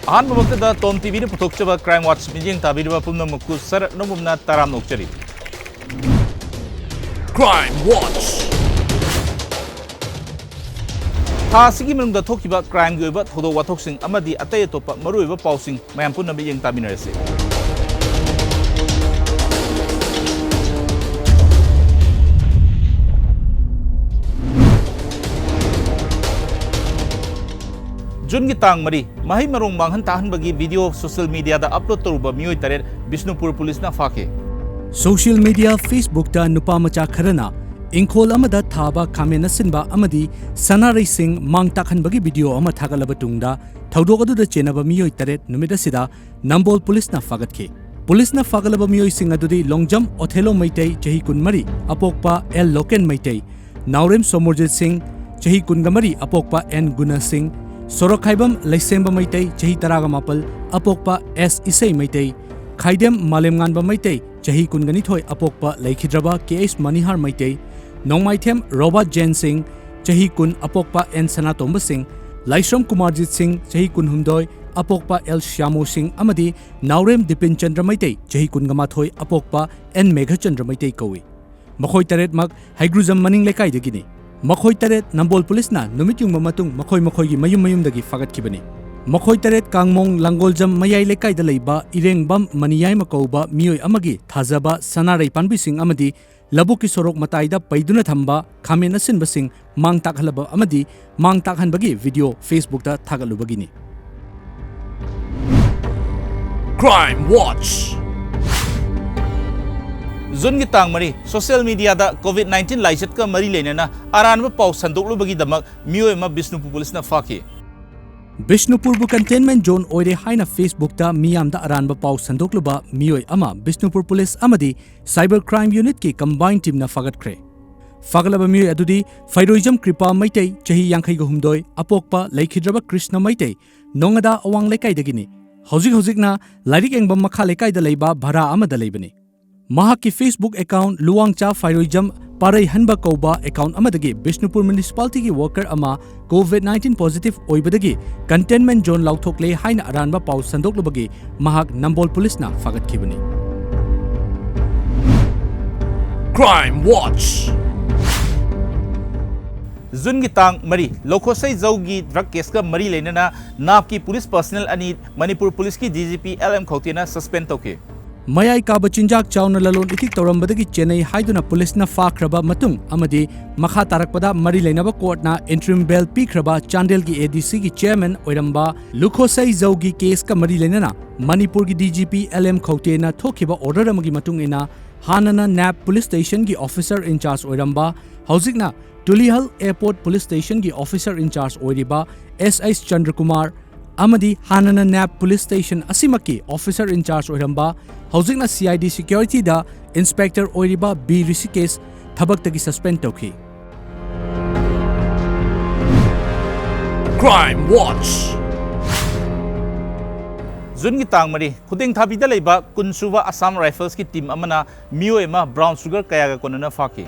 Ahmad TOMTV पुथोक्चब crime watch मिजिंग ताबीरबा पुनमकु सर नमुमना ताराम नोक्चरी Crime Watch थासिगी मनुंगदा थोकिबा क्राइम गी ओइबा थोदो वाथोकसिंग अमदी अतै अतोपा मरुइबा पाउसिंग मयाम पुन्ना मिजिंग ताबिनरसे जून की तांग मरी मही मरोंग मांगहन ताहनबगी वीडियो सोशल मीडिया दा अपलोड तरुबा मियोय तरेर बिष्णुपुर पुलिस ना फाके सोशल मीडिया फेसबुक दा नुपा मचा खरना इंखोल अमदा थाबा खामेन सिनबा अमदी सनारै सिंह मांग ताखनबगी वीडियो अमा थागलबा तुंगदा थौदोक अदुदा चेनबा मियोय तरेर नुमिदा सिदा नंबोल पुलिस ना फागतखे पुलिस ना फागलबा मियोय सिंह अदुदी लोंगजम ओथेलो मैतै चही कुनमरी अपोकपा एल लोकेन मैतै नावरेम सोमरजित सिंह चही कुनगमरी अपोकपा एन गुना सिंह सोरखाइबम लैसेंब मैतै चही तरागा मापल अपोकपा एस इसै मैतै खाइदेम मालेमगानबा मैतै चही कुनगनिथोय अपोकपा लैखिद्रबा केएस मनिहार मैतै नोंमाइथेम रोबर्ट जैन सिंह चही कुन अपोकपा एन सनातोंब सिंह लाइश्रम कुमारजीत सिंह चही कुनहुमदोय अपोकपा एल श्यामो सिंह अमदी नावरेम दिपिन चंद्र मैतै चही कुनगमाथोय अपोकपा एन मेघचंद्र मैतै कौई मखोय तरेतमक हाइग्रुजम मनिंग लेकाइदगिनि मखोय तरेत नंबोल पुलिसना नुमित युंगबा मतुंग मखोय मखोयगी मयुम मयुमदगी फागतखिबनि मखोय तरेत कांगमोंग लांगोलजम मयाई लेकाइदा लैबा इरेंगबम मनियाय मकौबा मियोय अमगी थाजबा सनारै पानबिसिंग अमदी लबुकी सोरोक मताइदा पैदुना थंबा खामेन असिनबसिंग मांग ताखलबा अमदी मांग ताखहनबगी वीडियो फेसबुक दा थागलुबगिनि Crime Watch जून की तांग मरी सोशल मीडिया दा कोविड-19 लाइचत का मरी लेनेना आरानबा पाउ संदोकलुबगी दमक मियोय मा बिष्णुपुर पुलिस ना फाके बिष्णुपुर बु कंटेनमेंट जोन ओइरे हाइना फेसबुक दा मियाम दा अरानबा पाउ संदोकलुबा मियोय अमा बिष्णुपुर पुलिस अमदी साइबर क्राइम यूनिट की कंबाइन टीम ना फागतख्रे फागलबा मियोय अदुदी फैरोइजम कृपा मैतै चही यांखै गहुमदोय अपोकपा लैखिद्रबा कृष्ण मैतै नोंगदा अवांग लेकाइदगिनि हौजिक लाइरिक एंगबम मखा लेकाइदा लैबा भरा अमदा लैबनि महाकी फेसबुक अकाउंट लुवांगचा फाइरोइजम पारै हनबा कौबा अकाउंट अमदगी बिष्णुपुर म्युनिसिपालिटी की वर्कर अमा कोविड-19 पॉजिटिव ओइबदगी कंटेनमेंट जोन लाउथोकले हाइना अरानबा पाउ संदोकलुबगी महाक नंबोल पुलिस ना फागतखिबनि Crime Watch जून की तांग मरी लोखोसै जौगी ड्रग केस का मरी लेनेना नाप की पुलिस पर्सनल अनि मणिपुर पुलिस की डीजीपी LM खौतेना सस्पेंड तौके मयाई काबा चिंजाक चाउना ललोन इथिक तौरंबदगी चेन्नई हाइदुना पुलिसना फाख्रबा मतुंग अमदी मखा तारकपदा मरी लेनबा कोर्टना इंटरिम बेल पीख्रबा चांदेल की एडीसी की चेयरमैन ओइरंबा लुखोसै जौगी केस का मरी लेनना मणिपुर की डीजीपी LM खौतेना थोखिबा ऑर्डर अमगी मतुंग इना हानना नैप पुलिस स्टेशन की ऑफिसर इंचार्ज ओइरंबा हौजिकना तुलिहल एयरपोर्ट पुलिस स्टेशन की ऑफिसर इंचार्ज ओइरिबा SS चंद्र कुमार अमदी हानना नैप पुलिस स्टेशन असिमकी ऑफिसर इंचार्ज ओइरंबा हौजिकना CID सिक्योरिटी दा इंस्पेक्टर ओइरिबा B ऋषिकेश थबक्तगी सस्पेंड तौखि Crime Watch जून की तांग मरी खुदेंग थाबीदा लैबा कुनसुबा असम राइफल्स की टीम अमना मियोय मा ब्राउन शुगर कयागा कोनना फाके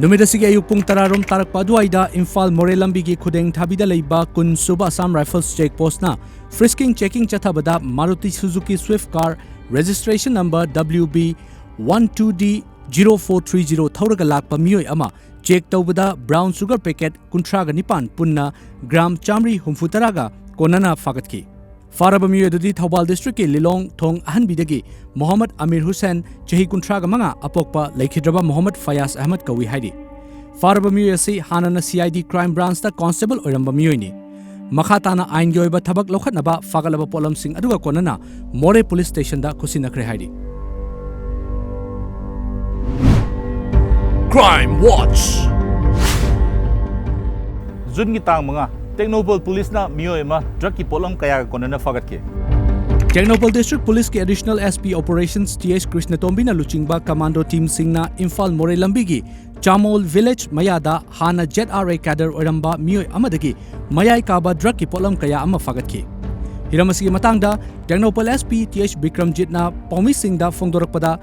नुमिदसिगी अयुक पुंग तरारोम तारकपा दुआइदा इम्फाल मोरे लंबी की खुदेंग थाबीदा लैबा कुनसुबा असम राइफल्स चेक पोस्ट ना फ्रिस्किंग चेकिंग चथाबदा Maruti Suzuki Swift car registration number WB 12D0430 थौरगा लाकपा मियोय अमा चेक तौबदा ब्राउन शुगर पैकेट 39 पुन्ना ग्राम चामरी हुमफुतरागा कोनना फागतखि फारबा मियोय दुदी थौबाल डिस्ट्रिक्ट के लिलोंग थोंग अहनबीदगी मोहम्मद अमीर हुसैन चही 35 अपोकपा लैखिद्रबा मोहम्मद फयाज अहमद कवी हाइदि फारबा मियोय असि हानना CID क्राइम ब्रांच दा कांस्टेबल ओइरंबा मियोयनि मखा ताना आइन गी ओइबा थबक लौखतनबा फागलबा पोलम सिंह अदुगा कोनना मोरे पुलिस स्टेशन दा खुसिनखरे हाइदि Crime Watch जून की तांग मंगा टेक्नोपल पुलिस ना मियोय मा ड्रग की पोलम कयागा कोनना फागतखे टेक्नोपल डिस्ट्रिक्ट पुलिस के एडिशनल SP ऑपरेशंस TH कृष्णतोंबिना लुचिंगबा कमांडो टीम सिंगना इम्फाल मोरे लंबीगी चामोल विलेज मयादा हाना ZRA कैडर ओइरंबा मियोय अमदगी मयाई काबा ड्रग की पोलम कया अमा फागतखि हिरमसिगी मतंगदा टेक्नोपल SP TH विक्रमजितना पौमी सिंगदा फोंदोरकपदा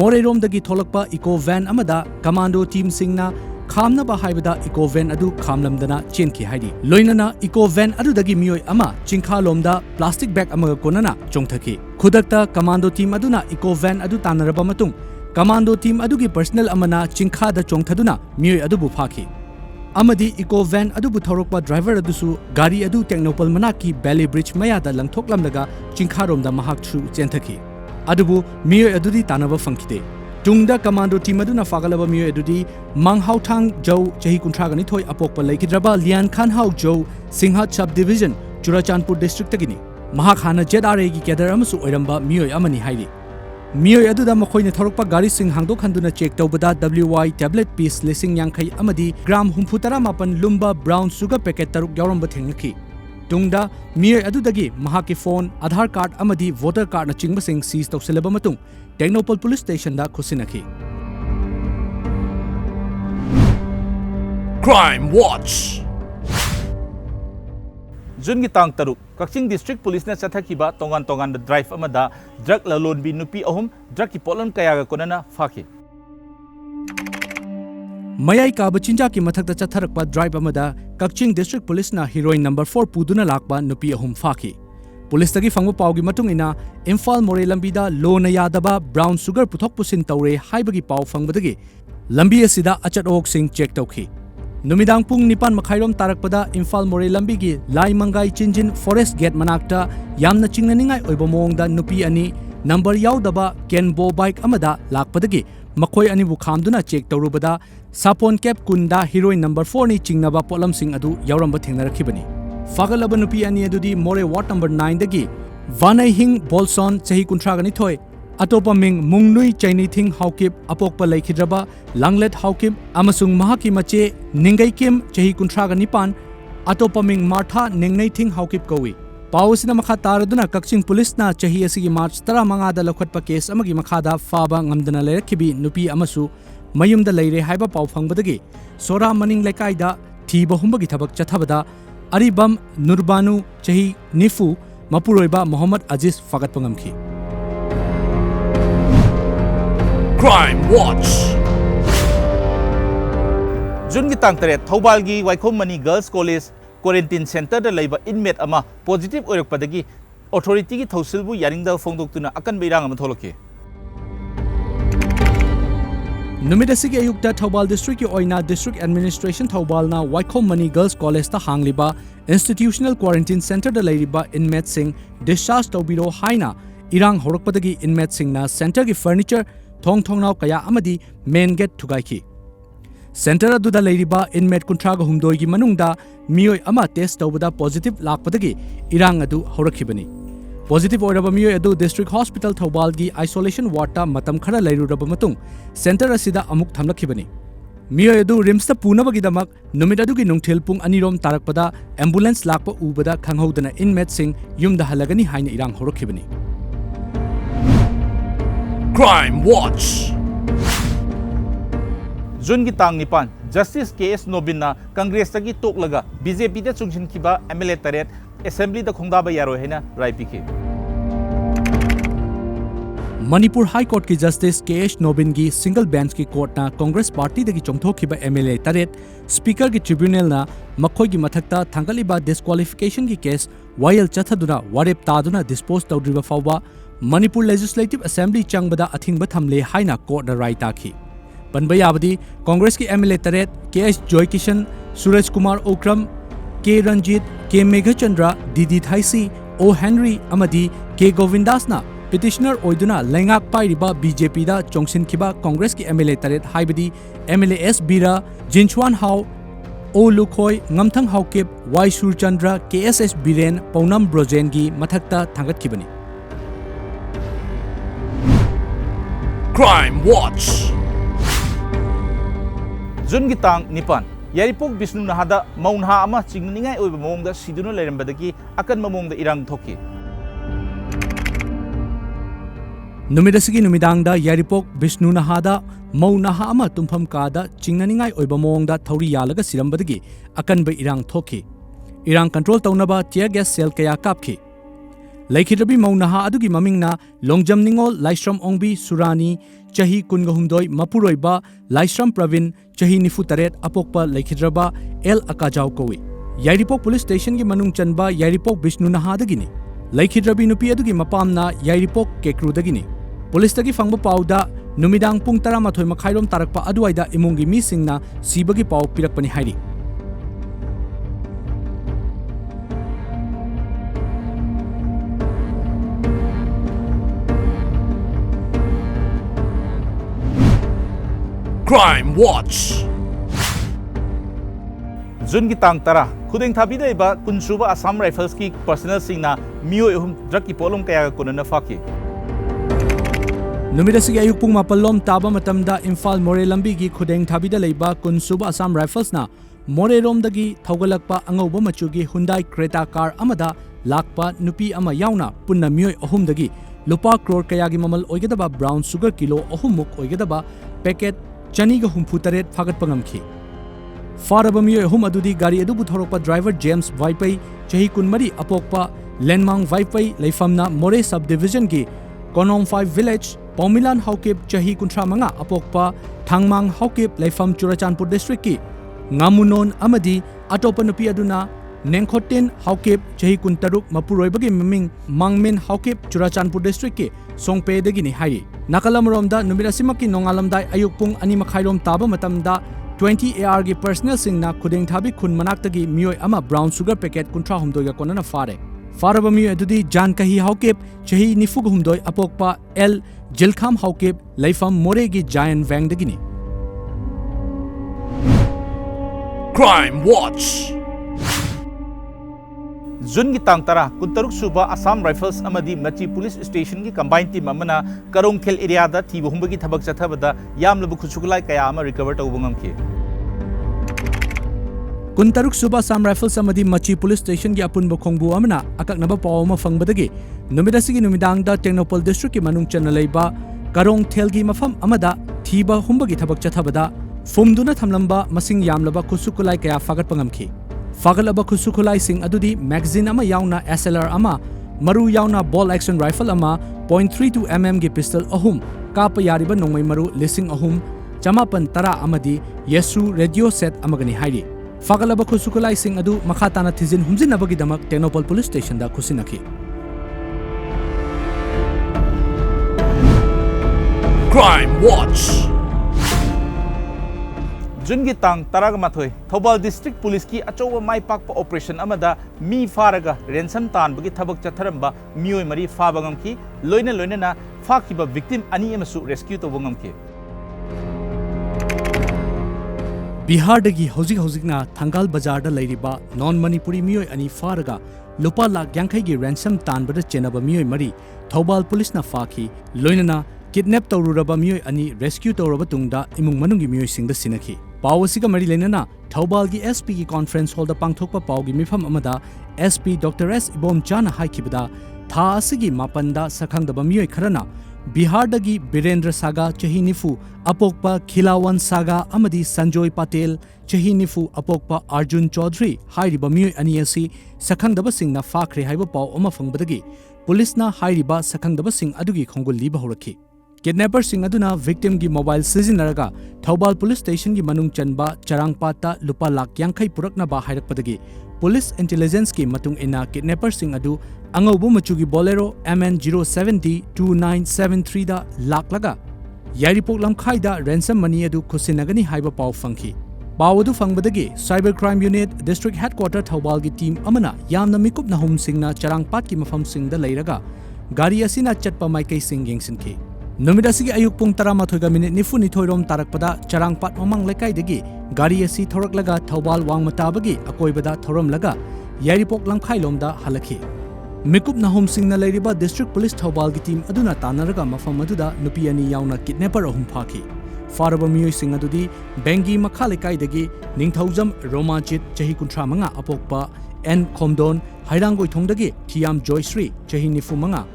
मोरे रोमदगी थोलकपा इको वैन अमदा कमांडो टीम सिंगना खामनबा हाइबदा इको वैन अदु खामलमदना चेनखि हाइदि लोइनना इको वैन अदुदगी मियोय अमा चिंखालोमदा प्लास्टिक बैग अमगा कोनना चोंथखि खुदक्ता कमांडो टीम अदुना इको वैन अदु तानरबा मतुंग कमांडो टीम अदुगी पर्सनल अमना चिंखादा चोंथदुना मियोय अदुबु फाखि अमदी इको वैन अदुबु थौरकपा ड्राइवर अदुसु गाड़ी अदु टेक्नोपल मनाकी बैली ब्रिज मयादा लंगथोकलमलगा चिंखारोमदा महाकसु चेंथखि अदुबु मियोय अदुदी तानबा फंखिदे तुंगदा कमांडो टीम अदुना फागलबा मियोय अदुदी मांगहाउथांग जौ चही कुंथ्रागनि थोय अपोकपा लैखिद्रबा लियान खान हाउ जौ सिंहत सब डिवीजन चुराचांदपुर डिस्ट्रिक्ट तगिनी महाक हाना ZRA की कैडर अमसु ओइरंबा मियोय अमनी हाइदि मियोय अदुदा मखोयने थौरकपा गाड़ी सिंह हांगदोक हंदुना चेक तौबदा WY टैबलेट पीस लिसिंग यांखै अमदी ग्राम 68 लुम्बा ब्राउन शुगर पैकेट तरुक यावरंबा थेंगनखि तुंगदा मियोय अदुदगी महाकी फोन आधार कार्ड अमदी वोटर कार्ड न चिंगबसिंग सीज तौसिलबा मतुंग टेक्नोपल पुलिस स्टेशन दा खुसिनखि Crime Watch. जून की तांग तरुक कक्चिंग डिस्ट्रिक्ट पुलिस ने चथकिबा तोंगान तोंगान ड्राइव अमदा ड्रग ललोनबी नुपी अहुम ड्रग की पोलन कयागा कोनना फाखि मयाई काबा चिंजा की मथकता चथरकपा ड्राइव अमदा कक्चिंग डिस्ट्रिक्ट पुलिस ना हीरोइन नंबर 4 पुदुना लाकबा नुपी अहुम फाखि पुलिस तगी फंगबा पाउगी मतुंग इना इम्फाल मोरे लंबीदा लोना यादबा ब्राउन शुगर पुथोक पुसिन तौरे हाइबगी पाउ फंगबदगी लंबी असिदा अचट ओक सिंह चेक तौखि नुमिदांग पुंग निपान मखाइरोम तारकपदा इम्फाल मोरे लंबीगी लाई मंगाई चिंजिन फॉरेस्ट गेट मनाक्ता यामना चिंगननिंगाई ओइबा मोंगदा नुपी अनि नंबर याउदबा केनबो बाइक अमदा लाकपदगी मखोय अनिबु खामदुना चेक तौरुबदा सापोन कैप कुंदा हीरोइन नंबर 4 नि चिंगनबा पोलम सिंह अदु यावरंबा थेंगनरखिबनी फागलबा नुपी अनि अदुदी मोरे वार्ड नंबर 9 दगी वानाई हिंग बोलसोन चही कुंथ्रागनि थोय अतोपा मिंग मुंगनुई चाइनीथिंग हाउकिप अपोकपा लैखिद्रबा लांगलेट हाउकिप अमसुंग महाकी मचे निंगई किम चही कुंथ्रागनि पान अतोपा मिंग मार्था निंगनैथिंग हाउकिप कौई पाउसिना मखा तारदुना कक्चिंग पुलिसना चही असिगी मार्च 15 दा लखटपा केस अमगी मखादा फाबा ngamdana लेरखिबी नुपी अमसु मयुमदा लैरे हाइबा पाउ फंगबदगी सोरा मनिंग लेकाइदा थीबा हुंबगी थबक चथबदा अरिबम नुरबानु चही निफु मपुरोइबा मोहम्मद अजीज फगतपा ngamखि Crime Watch. जून की तांग तरे थौबाल की Waikhom Mani girls college quarantine centre दा लैबा इनमेट अमा पॉजिटिव ओइरकपदगी अथॉरिटी की थौसिलबु यारिंगदा फोंदोक्तुना अकन बेरांग अमा थोलके नुमिदसिगी अयुक्ता थौबाल डिस्ट्रिक्ट की ओइना डिस्ट्रिक्ट एडमिनिस्ट्रेशन थौबालना वाइखोम मनी गर्ल्स कॉलेज ता हांगलिबा इंस्टीट्यूशनल क्वारंटाइन सेंटर दा लैरिबा इनमेट सिंह डिस्चार्ज तौबिरो हाइना इरांग होरकपदगी इनमेट सिंहना सेंटर की फर्नीचर थोंग थोंगनाव कया अमदी मेन गेट थुगाइखि सेंटर अदुदा लैरिबा इनमेट कुंथ्राग हुमदोइगी मनुंगदा मियोय अमा टेस्ट तौबदा पॉजिटिव लाकपदगी इरांग अदु होरखिबनी पॉजिटिव ओइरबा मियोय अदु डिस्ट्रिक्ट हॉस्पिटल थौबालगी आइसोलेशन वार्ड मतम खरा लैरुरबा मतुंग सेंटर असिदा अमुक थमलखिबनी मियोय अदु रिम्स ता पुनबगीदमक नुमित अदुगी नुंगथिल पुंग अनिरोम तारकपदा एम्बुलेंस लाकपा उबदा खंगहौदना इनमेट सिंह युमदा हलगनी हाइना इरांग होरखिबनी Crime Watch. जून की तांग निपान जस्टिस KS नोबिना कांग्रेस तकी तोकलगा बीजेपी दा चुंगसिनखिबा MLA तरेट असेंबली दा खोंगदाबा यारो हैना राइपिखे मणिपुर हाई कोर्ट की जस्टिस KS नोबिन की सिंगल बेंच की कोर्ट ना कांग्रेस पार्टी दगी चोंथोखिबा MLA तरेट स्पीकर की ट्रिब्यूनल ना मखोय की मथकता थांगलिबा डिस्क्वालिफिकेशन की केस वायल चथदुना वारेप तादुना डिस्पोज तौद्रिबा फावबा मणिपुर लेजिस्लेटिव असेंबली चंगबदा अथिंगबा थमले हाइना कोर्ट राय ताखि पनबा याबदी कांग्रेस की MLA तरेट KS Joy Kishan Suraj Kumar Okram K Ranjit K Meghachandra DD Thaisii O Henry अमदी K गोविंदासना पिटिशनर ओइदुना लेंगाक पाइरिबा बीजेपी दा चोंगसिनखिबा कांग्रेस की MLA तरेट हाइबदी MLA S Bira Ginsuanhau O Lukhoi ngamthang Haokip Y Surchandra KSS Biren Paonam Brojen की मथकता थांगतखिबनी Crime Watch. जून की तांग निपान यारिपोक विष्णु नहादा मौनहा अमा चिंगनिंगाई ओइबा मोंगदा सिदुना लेरंबदगी अकन मोंगदा इरांग थोकी नुमिदसिगी नुमिदांगदा यारिपोक विष्णु नहादा मौनहा अमा तुमफम कादा चिंगनिंगाई ओइबा मोंगदा थौरी यालगा सिरंबदगी अकनबा इरांग थोकी इरांग कंट्रोल तौनबा टियर गैस सेल कया कापखि Laikhidrabi maunaha adugi mamingna Longjam Ningol Laisram Ongbi Surani Chahi Kungahumdoi Mapuroiba Laisram Pravin Chahi Nifutaret Apokpa Laikhidraba El Akajau Kowi. Yairipok Police Station gi manung chanba Yairipok Bishnu Nahadagini. Laikhidrabi nupi adugi mapamna Yairipok Kekrudagini. Police tagi fangba pauda numidang pung 12 makhairom tarakpa aduaida imungi misingna sibagi pau pirakpani hairi. Crime Watch. Jun ki tang tara khudeng thabi dei ba kunsuba Assam Rifles ki personnel singna mio ehum drug ki polom kaya kunana faki. Numidasigi ayuk pung mapalom taba matamda Imphal More lambi gi khudeng thabida leiba kunsuba Assam Rifles na More rom dagi thaugalakpa angauba machugi Hyundai Creta car amada lakpa nupi ama yauna punna mioi ahum dagi lupa crore kaya gi mamal oigedaba brown sugar kilo ahumuk oigedaba packet Chaniga Humputaret Fagat Pangamki. Faraba mioi ahum adudi gari adubu thorokpa driver James Vaipai Chahi Kunmari Apokpa Lenmang Vaipai Leifamna More subdivision gi Konom 5 village Paumilan Haukip Chahi Kuntramanga Apokpa Thangmang Haukip Leifam Churachandpur district ki Ngamunon Amadi Atopa nupi aduna Nengkhotin Haukip Chahi Kuntaruk Mapuroibagi Miming Mangmin Haukip Churachandpur district ki Songpe dagini hai Nakalamromda numirasimaki nongalamdai ayukpung ani makhairom taba matamda 20 AR gi personnel singna khudeng thabi khun manaktagi mioi ama brown sugar packet kuntra humdoiga konana fare faraba mioi adudi jan kahi haukep chahi nifug humdoi apokpa L Jilkham haukep leifam more gi giant wang dagini. Crime Watch. Jun ki tang tara kuntaruk suba Assam Rifles amadi Machi Police Station ki combined team amana Karongkhel area da thiba humbagi thabak chathabada yamlabu khusukulai kaya ama recover tawbungam ki. Kuntaruk suba Assam Rifles amadi Machi Police Station ki apun bokhongbu amana akaknaba pawma fangbadagi numidasigi numidangda Technopol district ki manung channa leiba Karongkhel gi mafam amada thiba humbagi thabak chathabada fumduna thamlamba masing yamlaba khusukulai kaya fagat pangamki. Fagalaba khusukulai sing adudi magazine ama yauna SLR ama maru yauna ball action rifle ama .32 mm gi pistol ahum kapa yariba nongmai maru lising ahum chamapan tara amadi yesu radio set amagani hairi. Fagalaba khusukulai sing adu makhatana thizin humjinabagi damak Technopol police station da khusinaki. Crime Watch. Jun ki tang taraga mathoi Thobal District Police ki achowa mai pakpa operation amada mi faraga ransom tan bagi thabak chatharamba mioi mari fabangam ki loina na fakiba victim ani amasu rescue to bangam ki. Bihar dagi hojikna Thangal Bazar da leiriba non Manipuri mioi ani faraga lupa lakh yankhai gi ransom tan bada chenaba mioi mari Thobal Police na faki loina na kidnap tawruraba mioi ani rescue tawraba tungda imung manungi mioi singda sinaki. Pawasiga mari lenana Thobal gi SP gi conference hall da pangthokpa pawgi mifam amada SP Dr. S Ibom Chana haikibada tha asigi mapanda sakhangdaba mioi kharana Bihar dagi Birendra Saga chahi nifu apokpa Khilawan Saga amadi Sanjoy Patel chahi nifu apokpa Arjun Chaudhary hairiba mioi ani asi sakhangdaba singna fakhre haiba paw ama fangbadagi police na hairiba sakhangdaba sing adugi khongul liba horakhi. Kidnapper sing aduna victim gi mobile sizinaraga Thobal police station gi manung chanba charangpata lupa lakh yankhai purakna ba hairakpadagi police intelligence ki matung ina kidnapper sing adu angaubu machugi bolero MN07D 2973 da laklaga Yairipok lamkhai da ransom money adu khusinagani haiba paw fangki. Pawadu fangbadagi cyber crime unit district headquarter Thobal gi team amana yamna mikup na hum singna charangpat ki mafam sing da leiraga gari asina chatpa maikai sing yengsinki. Numidasigi ayuk pung 12 nifu nithoirom tarakpada charangpat mamang lekai dagi gari asi thoraklaga Thobal wangmatabagi akoibada thoramlaga Yairipok lamkhai lomda halakhi. Mikup nahum singna leiriba district police Thobal gi team aduna tanaraga mafam aduda nupi ani yauna kidnapper ahum phaki. Faraba mioi sing adudi bengi makha lekai dagi ningthaujam Romachit chahi 35 apokpa N Khomdon hairangoi thongdagi Thiam Joysri chahi nifu manga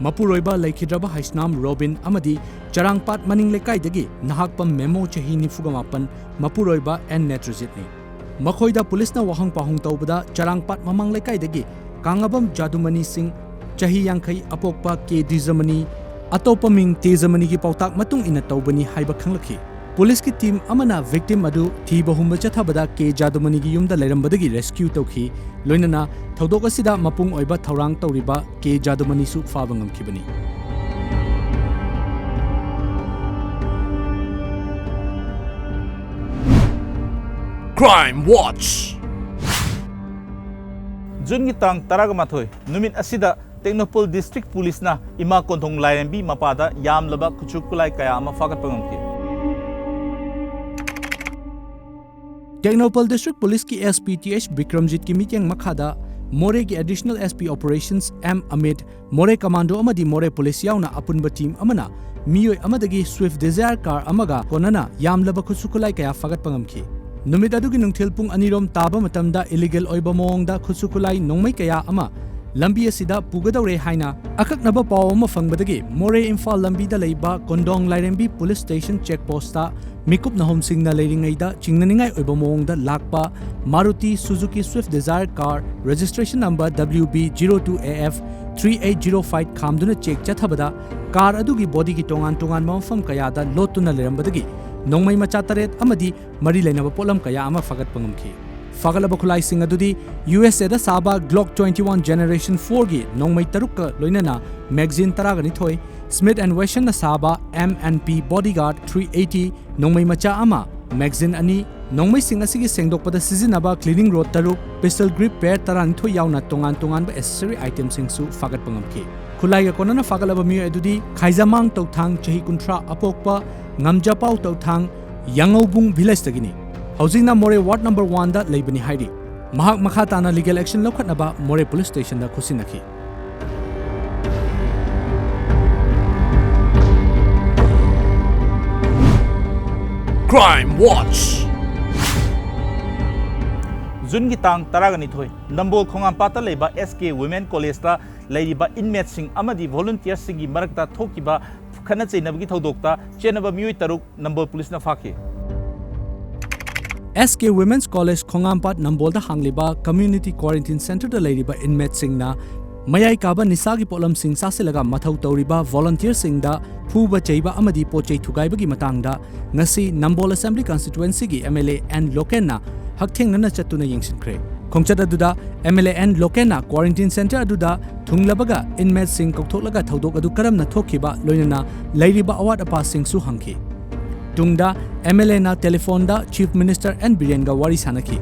Mapuroiba Laikhidraba Haisnam Robin Amadi Charangpat Maning Lekai dagi Nahakpam Memo Chahi Nifugamapan Mapuroiba and Netrojitni. Makoida Police na Wahang Pahung Taubada Charangpat Mamang Lekai dagi Kangabam Jadumani Singh chahi yankai apokpa K Dizamani atopaming Tezamani gi pautak matung ina tawbani haiba khanglakhi police ki team amana victim adu thiba humba chathabada K Jadumani gi yumda leirambadagi rescue tawkhi loinana thodok asida mapung oiba thaurang tawriba K Jadumani su faba ngamkhibani Crime Watch. Jun gi tang taraga mathoi numit asida Technopol District Police na ima konthong lairembi mapada yamlaba kuchukulai kaya ama fagat pangamki. Technopol District Police ki SPTH Bikramjit ki mityang makhada More ki Additional SP Operations M Amit More Commando amadi More Police yauna apunba team amana miyoi amadagi Swift Desire car amaga konana yamlaba kuchukulai kaya fagat pangamki. Numit adugi nungthil pung anirom taba matamda illegal oiba mawngda khusukulai nongmai kaya ama lambi asida pugadawre haina akaknaba paw ama fangbadagi More Imphal lambi da leiba Kondong Lairembi Police Station checkpost ta mikup na homsing na leiringaida chingnaningai oiba mawngda lakpa Maruti Suzuki Swift Desire car registration number WB02AF 3805 khamduna check chathabada car adugi body ki tongan mawfam kaya da lotuna lerambadagi nongmai macha taret amadi mari leinaba polam kaya ama fagat pangamki fagalaba khulai sing adudi USA da saba Glock 21 generation 4 gi nongmai tarukka loinana magazine taragani thoi Smith and Wesson na saba M&P bodyguard 380 nongmai macha ama magazine ani nongmai sing asigi sengdokpada sizinaba cleaning rod taruk pistol grip pair tarani thoi yauna tongan ba accessory item sing su fagat pangamki khulai ga konana fagalaba mi adudi khaizamang tauthang chahi kuntra apokpa ngamjapau tauthang Yangaubung village tagini housingna More ward number 1 da leibani hairi mahak makha tana legal action lokhatnaba More police station da khusinakhi Crime Watch. Jun gi tang taragani thoi Nambol khongam pata leiba SK Women College ta leiba inmates sing amadi volunteers sing gi marakta thokiba khana chainabgi thodokta chenaba mioi taruk Nambol police na fakhi SK Women's College Khongampat Nambol da hangliba community quarantine center da leiriba inmate sing na mayai kaba nisagi polam sing sasilaga mathau tawriba volunteer sing da phuba cheiba amadi pochei thugaiba gi matangda ngasi Nambol Assembly constituency gi MLA and Lokenna haktheng na chatuna yengsinkhre khongchat aduda MLA and Lokenna quarantine center aduda thunglabaga inmate sing koktholaga thodok adu karamna thokhiba loinana leiriba award apa sing su hangki tungda MLA na telephone da Chief Minister and Biren ga wari sanaki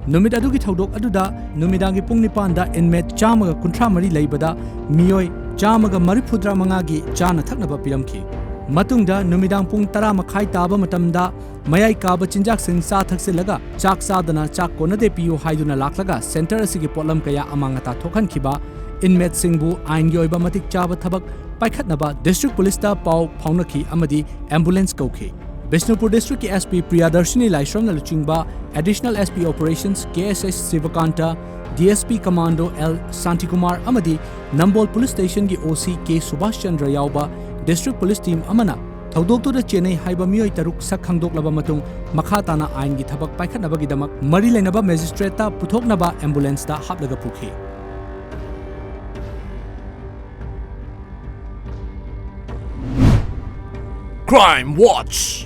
numit adugi thodok aduda numidangi pung nipan da inmate chamaga kunthra mari leibada miyoi chamaga marifudra manga gi chana thaknaba piramki matungda numidang pung 10 makhai taba matamda mayai kaba chinjak sing sa thaksilaga chak sadana chak konade piu haiduna laklaga center asigi polam kaya amangata thokhan khiba inmate singbu ain gi oiba matik chaba thabak paikhatnaba district police ta pau phaunakhi amadi ambulance kokhi Bishnupur district ki SP Priyadarshini Laishram na luchingba additional SP operations KSS Sivakanta DSP Commando L Santikumar amadi Nambol police station ki OC K Subhash Chandra yauba district police team amana thodokto da Chennai haiba miyoi taruk sak khangdoklaba matung makha tana ain gi thabak paikhatnaba gi damak mari leinaba magistrate ta puthoknaba ambulance ta haplaga pukhi Crime Watch.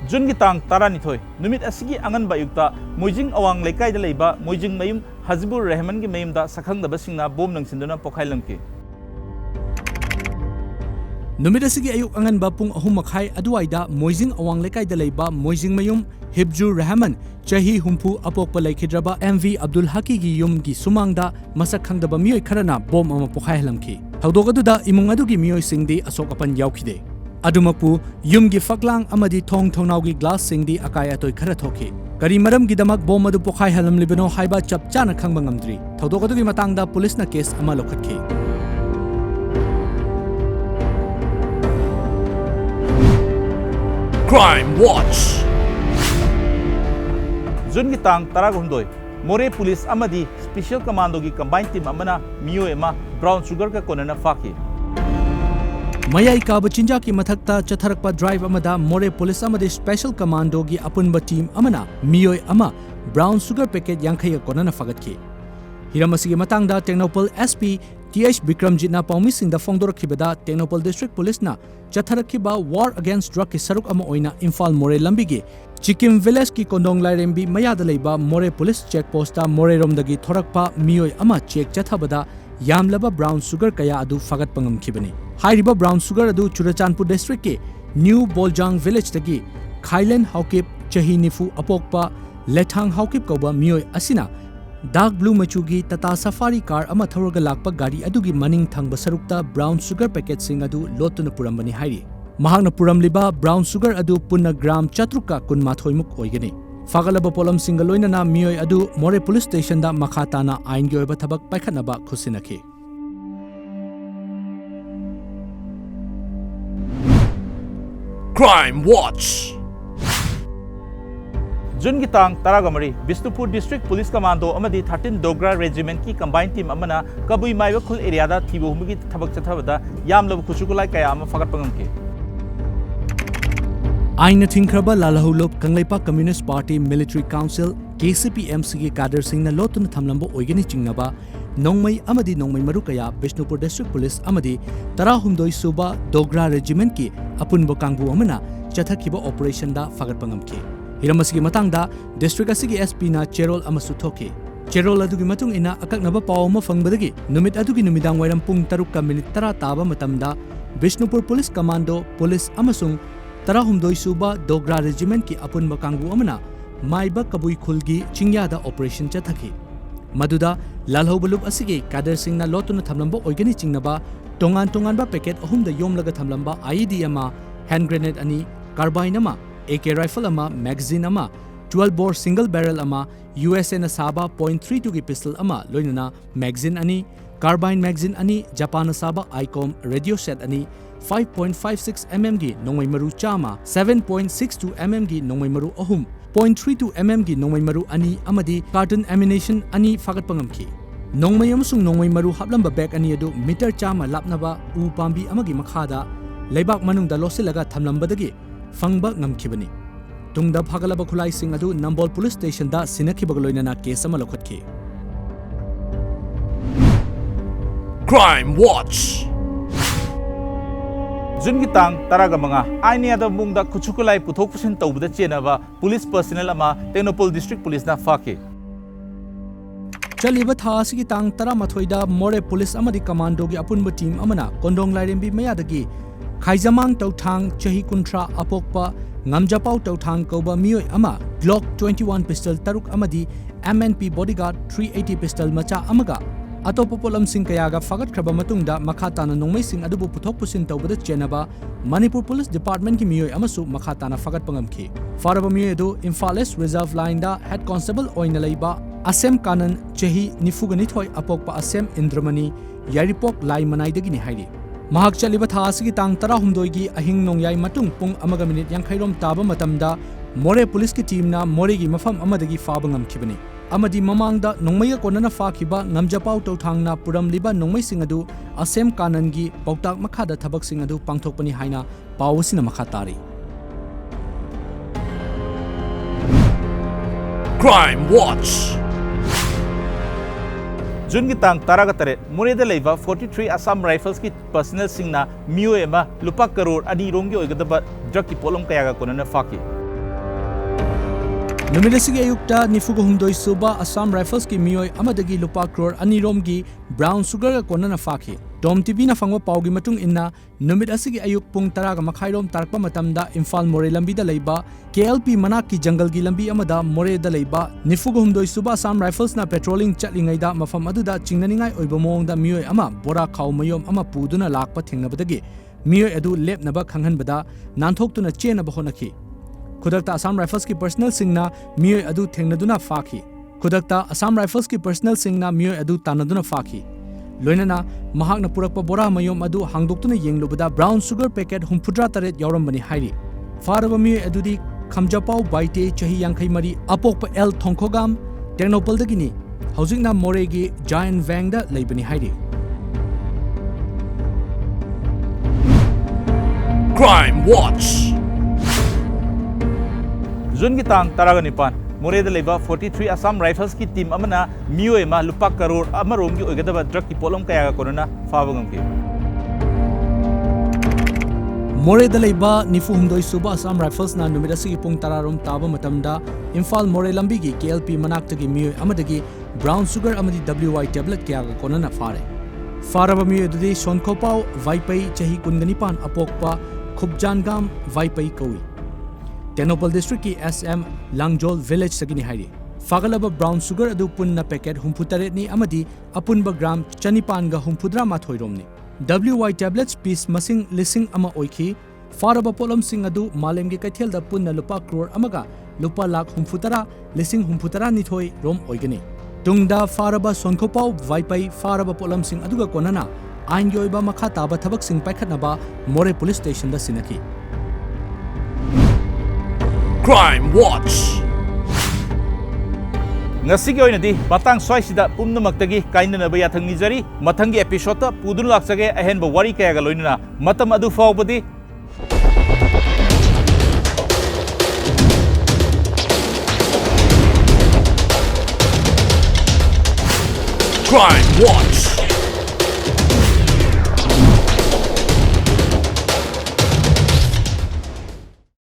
Jun gi tang tarani thoi numit asigi angan ba yukta moijing awang lekai da leiba moijing mayum Hazibur Rahman gi mayum da sakhang da basingna bom nang sinduna pokhai lamki numit asigi ayuk angan ba pung 3 makhai aduaida moijing awang lekai da leiba moijing mayum Hibjur Rahman chahi humpu apokpa laikhidraba MV Abdul Haki gi yum gi sumangda masak khangdaba miyoi kharana bom ama pokhai lamki thodogadu imung adu gi miyoi singdi asok apan yaukhide adumapu yumgi faklang amadi thong thonaugi glass singdi akai atoi khara thoki kari maram gi damak bom adu pokhai halam libeno haiba chap chana khangba ngamdri thodogadu gi matangda police na case ama lokhatki Crime Watch. Jun gi tang taragundoi More police amadi special commando gi combined team amana miyoi ama brown sugar ka konana fakhi mayai kaba chinja ki mathakta chatharakpa drive amada More police amadi special commando gi apunba team amana miyoi ama brown sugar packet yankhai konana fagatki Hiram asigi matangda Technopol SP TH Bikramjitna paummisingda fongdorakhibada Technopol District Police na chatharakiba War Against Drug ki saruk ama oina Imphal More lambigi Chikim Village ki Kondong Lairembi mayada leiba More Police Checkpost ta More romdagi thorakpa miyoi ama check chathabada yamlaba brown sugar kaya adu fagat pangamkhibani hairiba brown sugar adu Churachandpur District ki New Boljang Village tagi Khailen Haukip Chahi Nifu Apokpa Lethang Haukip kauba miyoi asina Dark blue machugi Tata Safari car ama thoroga lakpa gari adugi maning thangba sarukta brown sugar packet sing adu lotuna purambani hairi mahakna puramliba brown sugar adu punna gram chatruka kunmathoimuk oigani fagalaba polam singa loinana miyoi adu More police station da makhatana ain gi oiba thabak paikhanaba khusinakhi Crime Watch. Jun ki tang Taragamari, Bishnupur District Police Commando amadi 13 Dogra Regiment ki combined team amana Kabui Maiwa Khul area da thibu humigi thabak chathabada yamlab khuchukulai kaya ama fagat pangamke Aina Thinkraba Lalahulop Kangleipa Communist Party Military Council KCPMC ki kader singna lotun thamlambo oigani chingnaba Nongmai amadi Nongmai Marukaya Bishnupur District Police amadi Tarahumdoi Suba Dogra Regiment ki apunbo kangbu amana chathakiba operation da fagat pangamke Hiramasi matangda district asigi SP na Cherol amasu thoke Cherol adugi matung ina akaknaba pawma fangbadagi numit adugi numidang wairam pung 3 minute 10 taba matamda Bishnupur Police Commando Police amasung Tarahumdoi Suba Dogra Regiment ki apunba kangbu amana Maiba Kabui Khulgi Chingyada operation chathaki Maduda Lalhobaluk asigi kader singna lotuna thamlamba oigani chingnaba tongan ba packet ahumda yomlaga thamlamba IED ama hand grenade ani carbine ama AK rifle ama magazine ama 12 bore single barrel ama USA na saba .32 ki pistol ama loinana magazine ani carbine magazine ani Japan na saba ICOM radio set ani 5.56 mm gi nongmai maru chama 7.62 mm gi nongmai maru ahum 0.32 mm gi nongmai maru ani amadi carton ammunition ani fagat pangamki nongmai amasung nongmai maru haplamba bag ani adu meter chama lapnaba u pambi amagi makhada leibak manungda losilaga thamlambadagi fangba ngamkhibani tungda phagalaba khulai sing adu Nambol Police Station da sinakhibaga loinana case ama lokhatki Crime Watch. Jun ki tang Taragamanga aini ada mungda kuchukulai puthok pusin tawbada chenaba police personnel ama Technopol District Police na fake Chaliba tha asigi tang tara mathoida More Police amadi Commando gi apunba team amana Kondong Lairembi mayadagi Khaijamang Tauthang Chahi Kuntra Apokpa Ngamjapau Tauthang Koba Miyoi Ama Glock 21 pistol Taruk Amadi MNP Bodyguard 380 pistol Macha Amaga Atopo Polam Sing Kayaga Fagat Kraba Matungda Makhatana Nongmai Sing Adubu Puthok Pusin Tawbada Chenaba Manipur Police Department ki Miyoi Amasu Makhatana Fagat Pangamki Faraba Miyoi du Imphal East Reserve Line da Head Constable Oina Leiba Assam Kanan Chahi Nifuganithoi Apokpa Assam Indramani Yaripok Lai Manaidagini Haidi Mahak chaliba tha asigi tang 12 gi ahing nongyai matung pung amaga minute yankhairom taba matamda More police ki team na More gi mafam amadagi faba ngamkhibani amadi mamangda nongmaiga konana fakhiba ngamjapau tawthangna puramliba nongmai singadu Assam Kanan gi pautak makhada thabak singadu pangthokpani haina pawsina makhatari Crime Watch. Jun ki tang Taragatare Mureda leiba 43 Assam Rifles ki personnel singna miyoi ama lupa crore ani rongi oigadaba drug ki polom kayaga konana faki Numidasigi ayukta nifuga humdoi suba Assam Rifles ki miyoi amadagi lupa crore ani romgi brown sugar ga konana faki TOMTV na fangwa pawgi matung inna numidasigi ayuk pung taraga makhairom tarkpa matamda Imphal More lambi da leiba KLP manak ki jungle gi lambi amada More da leiba nifuga humdoi suba Assam Rifles na patrolling chatlingai da mafam aduda chingnaningai oiba mawngda miyoi ama bora khaw mayom ama puduna lakpa thengnabadagi miyoi adu lepnaba khanghanbada nanthokuna chenaba honaki Kudakta Assam Rifles ki personnel singna miyoi adu thengnaduna fakhi Kudakta Assam Rifles ki personnel singna miyoi adu tanaduna fakhi Loinana mahakna purakpa bora mayom adu hangdoktuna yenglubada brown sugar packet humphudra taret yaurambani hairi faraba miyoi adudi Khamjapau Baite Chahi Yankhai Mari Apokpa L Thongkhogam Technopol dagini Haujikna More gi Giant Vang da leibani hairi Crime Watch. Jun ki tang Taraganipan मोरेदा लेबा 43 Assam Rifles की team अमना मियोय मा लुपा करोड़ अमरोम की ओगदबा drug की पोलम कया corona फाबगम की मोरेदा लेबा निफु हुमदोय सुबा Assam Rifles na numida sigi pung tararom taba matamda Imphal More lambi gi KLP manaktagi miyoy amadagi brown sugar amadi WY tablet kya ga konana fare faraba miyoy dudi Sonkopau Vaipai chahi kunganipan apokpa Khubjangam Vaipai kawi Tenopal district ki SM Langjol village sagini hairi fagalaba brown sugar adu punna packet humputare ni amadi apunba gram chanipan ga humpudra mathoiromni WY tablets piece masing lising ama oiki faraba polam sing adu malem gi kaithel da punna lupa crore amaga lupa lakh humfutara lising humfutara ni thoi rom oigani tungda faraba Sonkopau Vaipai faraba polam sing aduga konana ain gi oiba makha taba thabak sing paikhatnaba More police station da sinaki Crime Watch. ngasi gi oinadi batang swaisida pumnamakta gi kainana ba yathang nijari mathangi episode ta pudun laksage ahen ba wari kaya ga loinana matam adu fawbadi Crime Watch.